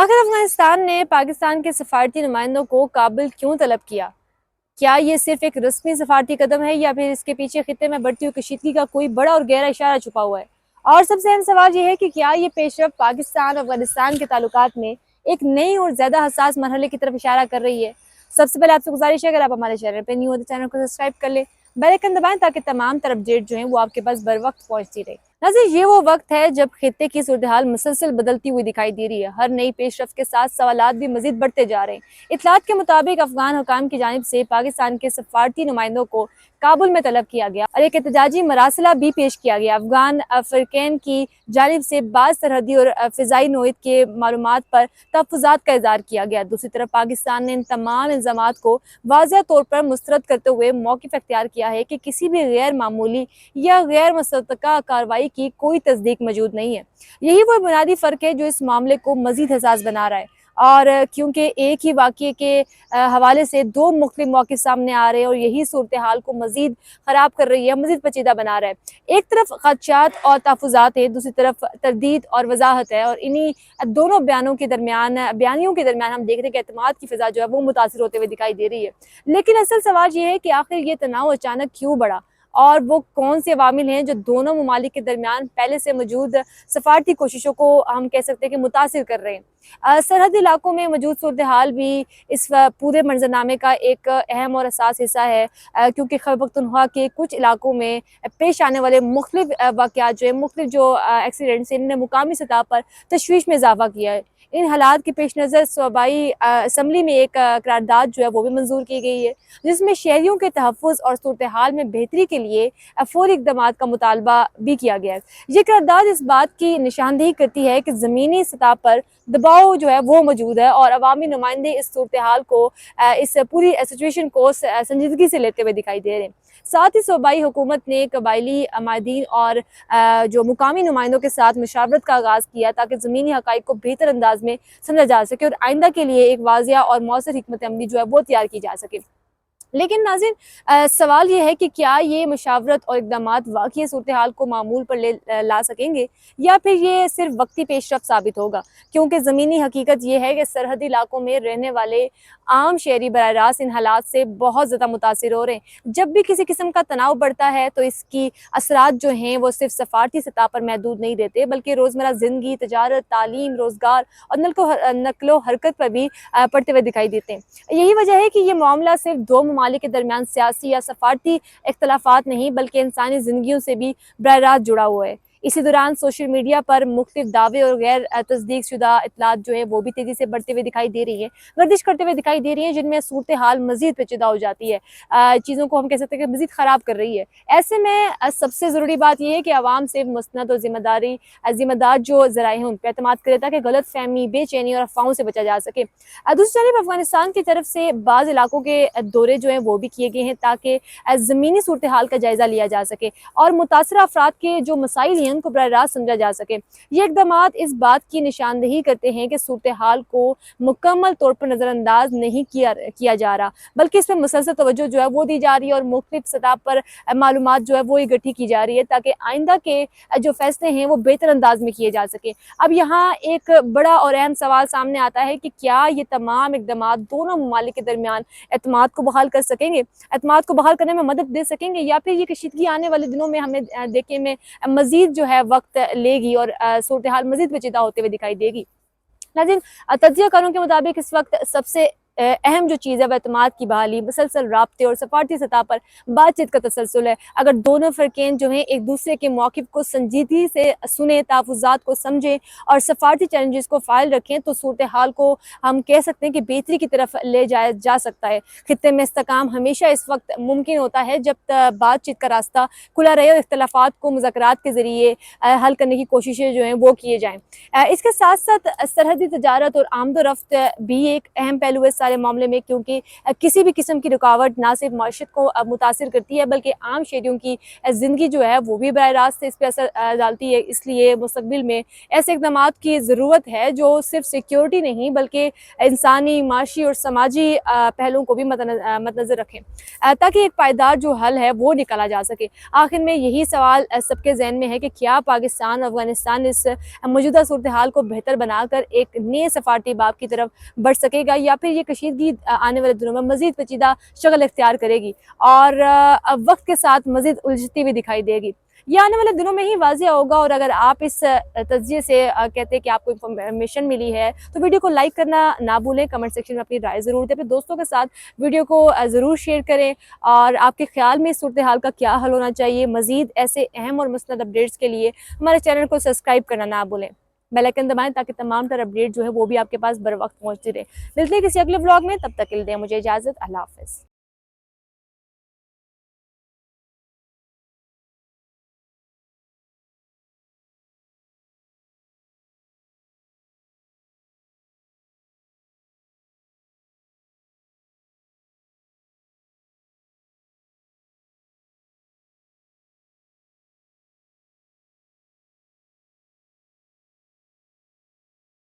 आखिर अफगानिस्तान ने पाकिस्तान के सफारती नुमाइंदों को काबुल क्यों तलब किया? क्या ये सिर्फ एक रस्मी सफारती कदम है या फिर इसके पीछे खित्ते में बढ़ती हुई कशीदगी का कोई बड़ा और गहरा इशारा छुपा हुआ है? और सबसे अहम सवाल ये है कि क्या ये पेशरफ पाकिस्तान और अफगानिस्तान के ताल्लुकात में एक नई और ज्यादा हसास मरहले की तरफ इशारा कर रही है? सबसे पहले आपसे गुजारिश है, अगर आप हमारे चैनल पर न्यू हो तो चैनल को सब्सक्राइब कर ले, बेल आइकन दबाएं ताकि तमाम तरह अपडेट जो है वो आपके पास बर वक्त पहुंचती रहे। नाज़रीन, ये वो वक्त है जब खित्ते की सूरत हाल मुसलसल बदलती हुई दिखाई दे रही है। हर नई पेशरफ के साथ सवालात भी मजीद बढ़ते जा रहे हैं। इतलात के मुताबिक अफगान हुकाम की जानिब से पाकिस्तान के सफारती नुमाइंदों को काबुल में तलब किया गया और एक एहतजाजी मरासला भी पेश किया गया। अफगान फ़रक़ैन की जानिब से बाज़ सरहदी और फ़िज़ाई नोयत के मालूमात पर तहफ़्फ़ुज़ात का इज़हार किया गया। दूसरी तरफ पाकिस्तान ने इन तमाम इल्ज़ामात को वाज़ेह तौर पर मुस्तरद करते हुए मौक़िफ़ अख्तियार किया है कि किसी भी गैर मामूली या गैर मुस्तक़ा कार्रवाई की कोई तस्दीक मौजूद नहीं है। यही वो बुनियादी फ़र्क है जो इस मामले को मज़ीद हसास बना रहा है। और क्योंकि एक ही वाक़ये के हवाले से दो मुख्तलिफ मौक़िफ़ सामने आ रहे हैं और यही सूरत हाल को मज़ीद ख़राब कर रही है, मज़ीद पेचीदा बना रहा है। एक तरफ ख़दशात और तहफ़्फ़ुज़ात है, दूसरी तरफ तरदीद और वज़ाहत है, और इन्हीं दोनों बयानियों के दरमियान हम देख रहे हैं कि एतमाद की फ़िज़ा जो है वो मुतासिर होते हुए दिखाई दे रही है। लेकिन असल सवाल ये है कि आखिर ये तनाव अचानक क्यों बढ़ा और वो कौन से अवामिल हैं जो दोनों ममालिक के दरमियान पहले से मौजूद सफारती कोशिशों को हम कह सकते हैं कि मुतासिर कर रहे हैं। सरहदी इलाकों में मौजूद सूरत हाल भी इस पूरे मंजरनामे का एक अहम और हसास हिस्सा है, क्योंकि खैबर पख्तूनख्वा के कुछ इलाकों में पेश आने वाले मुख्तलिफ वाक़यात जो है, मुख्तलिफ जो एक्सीडेंट्स, इनने मुकामी सतह पर तशवीश में इजाफा किया है। इन हालात के पेश नज़र सूबाई असम्बली में एक करारदाद जो है वो भी मंजूर की गई है, जिसमें शहरियों के तहफ़्फ़ुज़ और सूरत हाल में बेहतरी के लिए फ़ौरी इक़दामात का मुतालबा भी किया गया है। ये करारदाद इस बात की निशानदेही करती है कि ज़मीनी सतह पर दबाव जो है वो मौजूद है और अवामी नुमाइंदे इस सूरत हाल को, इस पूरी सिचुएशन को संजीदगी से लेते हुए दिखाई दे रहे हैं। साथ ही सूबाई हुकूमत ने कबायली अमादीन और जो मुकामी नुमाइंदों के साथ मुशावरत का आगाज़ किया ताकि ज़मीनी हक़ाइक़ को बेहतर अंदाज में समझा जा सके और आइंदा के लिए एक वाज़िया और मौसर हिकमत अमली जो है वो तैयार की जा सके। लेकिन नाज़रीन, सवाल ये है कि क्या ये मुशावरत और इक़दामात वाक़ई सूरत हाल को मामूल पर ला सकेंगे या फिर ये सिर्फ वक्ती पेशरफ़ साबित होगा, क्योंकि ज़मीनी हकीकत ये है कि सरहदी इलाकों में रहने वाले आम शहरी बराह रास्त इन हालात से बहुत ज़्यादा मुतासिर हो रहे हैं। जब भी किसी किस्म का तनाव बढ़ता है तो इसकी असरात जो हैं वो सिर्फ सफारती सतह पर महदूद नहीं रहते, बल्कि रोज़मर्रा ज़िंदगी, तजारत, तालीम, रोज़गार और नक्लो हरकत पर भी पड़ते हुए दिखाई देते हैं। यही वजह है कि ये मामला सिर्फ दो ममालिक के दरमियान सियासी या सफारती इख्तलाफात नहीं बल्कि इंसानी ज़िंदगियों से भी बराह रास्त जुड़ा हुआ है। इसी दौरान सोशल मीडिया पर मुख्तलिफ दावे और गैर तस्दीक शुदा इतलात जो है वो भी तेज़ी से बढ़ते हुए दिखाई दे रही है, गर्दिश करते हुए दिखाई दे रही है, जिनमें सूरत हाल मज़ीद पेचीदा हो जाती है, चीज़ों को हम कह सकते हैं कि मज़ीद ख़राब कर रही है। ऐसे में सबसे ज़रूरी बात यह है कि आवाम से मुस्तनद और ज़िम्मेदार जो ज़राए हैं उन पर एतमाद करे ताकि गलत फहमी, बेचैनी और अफवाहों से बचा जा सके। दूसरी जानब अफगानिस्तान की तरफ से बाज़ इलाकों के दौरे जो हैं वो भी किए गए हैं ताकि ज़मीनी सूरत हाल का जायज़ा लिया जा सके और मुतासरा अफराद के जो मसाइल हैं उनको बराह रास्त समझा जा सके। ये इक़दामात इस बात की निशानदेही करते हैं कि सूरत हाल को मुकम्मल तौर पर नज़रअंदाज नहीं किया जा रहा, बल्कि इस पर मुसलसल तवज्जो जो है वो दी जा रही है और मुख्तलिफ सतह पर मालूमात जो है वो इकट्ठी की जा रही है ताकि आइंदा के जो फैसले हैं वो बेहतर अंदाज में किए जा सके। अब यहाँ एक बड़ा और अहम सवाल सामने आता है कि क्या ये तमाम इक़दामात दोनों ममालिक के दरमियान एतमाद को बहाल कर सकेंगे, एतमाद को बहाल करने में मदद दे सकेंगे, या फिर ये कशीदगी आने वाले दिनों में हमें देखने में मज़ीद जो है वक्त लेगी और सूरत हाल मज़ीद पेचीदा होते हुए दिखाई देगी। नाज़रीन, तज्ज़ियाकारों के मुताबिक इस वक्त सबसे अहम जो चीज़ है वह एतमाद की बहाली, मुसलसल राब्ते और सफारती सतह पर बातचीत का तसलसल है। अगर दोनों फ़रक़ैन जो हैं एक दूसरे के मौक़िफ़ को संजीदगी से सुने, तहफ़्फ़ुज़ात को समझें और सफारती चैलेंजेस को फ़ाइल रखें तो सूरत हाल को हम कह सकते हैं कि बेहतरी की तरफ ले जाया जा सकता है। खित्ते में इस्तेहकाम हमेशा इस वक्त मुमकिन होता है जब बातचीत का रास्ता खुला रहे और इख्तलाफ़ात को मुज़ाकरात के ज़रिए हल करने की कोशिशें जो हैं वो किए जाएँ। इसके साथ साथ सरहदी तजारत और आमदोरफ्त भी एक अहम पहलू है सारे मामले में, क्योंकि किसी भी किस्म की रुकावट ना सिर्फ माशत को मुतासिर करती है बल्कि आम शहरियों की ज़िंदगी जो है वो भी बराह रास्त इस पर असर डालती है। इसलिए मुस्तकबिल में ऐसे इक़दाम की ज़रूरत है जो सिर्फ सिक्योरिटी नहीं बल्कि इंसानी, माशी और समाजी पहलुओं को भी मद्देनज़र रखें, ताकि एक पायदार जो हल है वो निकाला जा सके। आखिर में यही सवाल सबके जहन में है कि क्या पाकिस्तान अफगानिस्तान इस मौजूदा सूरत हाल को बेहतर बनाकर एक नए सफारती बाब की तरफ बढ़ सकेगा, या फिर ये कशीदगी आने वाले दिनों में मज़ीद पेचीदा शक्ल इख्तियार करेगी और वक्त के साथ मज़ीद उलझती हुई दिखाई देगी। ये आने वाले दिनों में ही वाज़ेह होगा। और अगर आप इस तज्ज़िये से कहते हैं कि आपको इन्फॉर्मेशन मिली है तो वीडियो को लाइक करना ना भूलें, कमेंट सेक्शन में अपनी राय ज़रूर दें, अपने दोस्तों के साथ वीडियो को ज़रूर शेयर करें। और आपके ख्याल में इस सूरत हाल का क्या हल होना चाहिए? मज़ीद ऐसे अहम और मुस्नद अपडेट्स के लिए हमारे चैनल को सब्सक्राइब करना ना भूलें, बेल आइकन दबाएं ताकि तमाम तरह अपडेट जो है वो भी आपके पास बर वक्त पहुँचती रहे। मिलते हैं किसी अगले व्लॉग में, तब तक के लिए दें मुझे इजाज़त। अल्लाह हाफ़िज़।